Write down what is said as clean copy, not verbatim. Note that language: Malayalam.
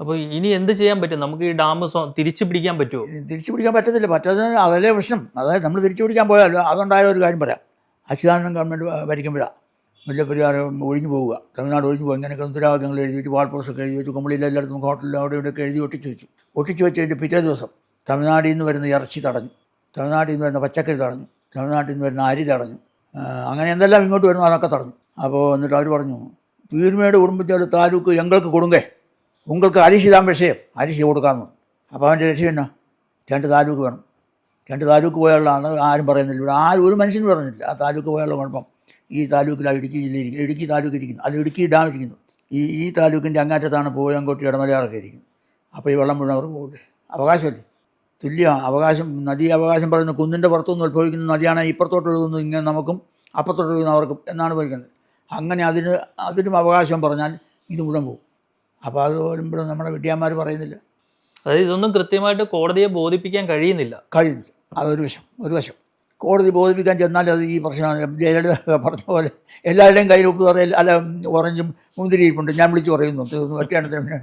അപ്പോൾ ഇനി എന്ത് ചെയ്യാൻ പറ്റും? നമുക്ക് ഈ ഡാം തിരിച്ചു പിടിക്കാൻ പറ്റുമോ? തിരിച്ചു പിടിക്കാൻ പറ്റത്തില്ല. പറ്റാത്തതിന് അതല്ലേ പ്രശ്നം. അതായത് നമ്മൾ തിരിച്ചു പിടിക്കാൻ പോയാലോ അതുണ്ടായ ഒരു കാര്യം പറയാം. അച്യുതാനന്ദൻ ഗവൺമെൻറ് ഭരിക്കുമ്പോഴാണ് മുല്ലപ്പെരിയാർ ഒഴിഞ്ഞു പോവുക, തമിഴ്നാട് ഒഴിഞ്ഞു പോകുക, ഇങ്ങനെയൊക്കെ മുദ്രാവാക്യങ്ങൾ എഴുതി വെച്ച്, വാൾ പോസ്റ്റൊക്കെ എഴുതി വെച്ച്, കുമ്പളിയിൽ എല്ലായിടത്തും ഹോട്ടലിൽ അവിടെ ഇവിടെയൊക്കെ എഴുതി ഒട്ടിച്ചു വെച്ചതിൻ്റെ പിറ്റേ ദിവസം തമിഴ്നാട്ടിൽ നിന്ന് വരുന്ന ഇറച്ചി തടഞ്ഞു, തമിഴ്നാട്ടിൽ നിന്ന് വരുന്ന പച്ചക്കറി തടഞ്ഞു, തമിഴ്നാട്ടിൽ നിന്ന് വരുന്ന അരി തടഞ്ഞു, അങ്ങനെ എന്തെല്ലാം ഇങ്ങോട്ട് വരുന്നു അതൊക്കെ തടഞ്ഞു. അപ്പോൾ എന്നിട്ട് അവർ പറഞ്ഞു, പീരുമേട് കുടുംബത്തിൽ താലൂക്ക് എങ്ങൾക്ക് കൊടുങ്ങേ, ഉങ്ങൾക്ക് അരിശിതാൻ വിഷയം അരിശി കൊടുക്കാമെന്ന്. അപ്പോൾ അവൻ്റെ ലക്ഷ്യം എന്നാ? 2 താലൂക്ക് വേണം. 2 താലൂക്ക് പോയാലാണ് ആരും പറയുന്നില്ല, ഇവിടെ ആരും ഒരു മനുഷ്യനും പറഞ്ഞില്ല. ആ താലൂക്ക് പോയാലുള്ള കുഴപ്പം ഈ താലൂക്കിലാണ് ഇടുക്കി ജില്ലയിരിക്കുന്നത്, ഇടുക്കി താലൂക്ക് ഇരിക്കുന്നു, അത് ഇടുക്കി ഡാം ഇരിക്കുന്നു. ഈ താലൂക്കിൻ്റെ അങ്ങാറ്റത്താണ് പോയങ്കോട്ടി ഇടമലയാറൊക്കെ ഇരിക്കുന്നത്. അപ്പോൾ ഈ വെള്ളം മുഴുവൻ അവർക്ക് പോകില്ലേ? അവകാശമല്ലേ? തുല്യ അവകാശം. നദീ അവകാശം പറയുന്ന കുന്നിൻ്റെ പുറത്തുനിന്ന് ഉത്ഭവിക്കുന്ന നദിയാണ് ഇപ്പുറത്തോട്ട് ഒഴുകുന്നു, ഇങ്ങനെ നമുക്കും അപ്പുറത്തോട്ട് ഒഴുകുന്ന അവർക്കും എന്നാണ് പറയുന്നത്. അങ്ങനെ അതിനും അവകാശം പറഞ്ഞാൽ ഇത് മുഴുവൻ പോകും. അപ്പോൾ അത് വരുമ്പോഴും നമ്മുടെ വിദ്യാന്മാർ പറയുന്നില്ല. അതായത് ഇതൊന്നും കൃത്യമായിട്ട് കോടതിയെ ബോധിപ്പിക്കാൻ കഴിയുന്നില്ല. അതൊരു വശം. കോടതി ബോധിപ്പിക്കാൻ ചെന്നാൽ അത് ഈ പ്രശ്നമാണ്. ജയലളിത പറഞ്ഞ പോലെ എല്ലാവരുടെയും കയ്യിൽ ഉപ്പ് അല്ല ഓറഞ്ചും മുന്തിരി ഇരിപ്പുണ്ട്, ഞാൻ വിളിച്ച് പറയുന്നു, തീർന്നു, ഒറ്റയാണത്തിന്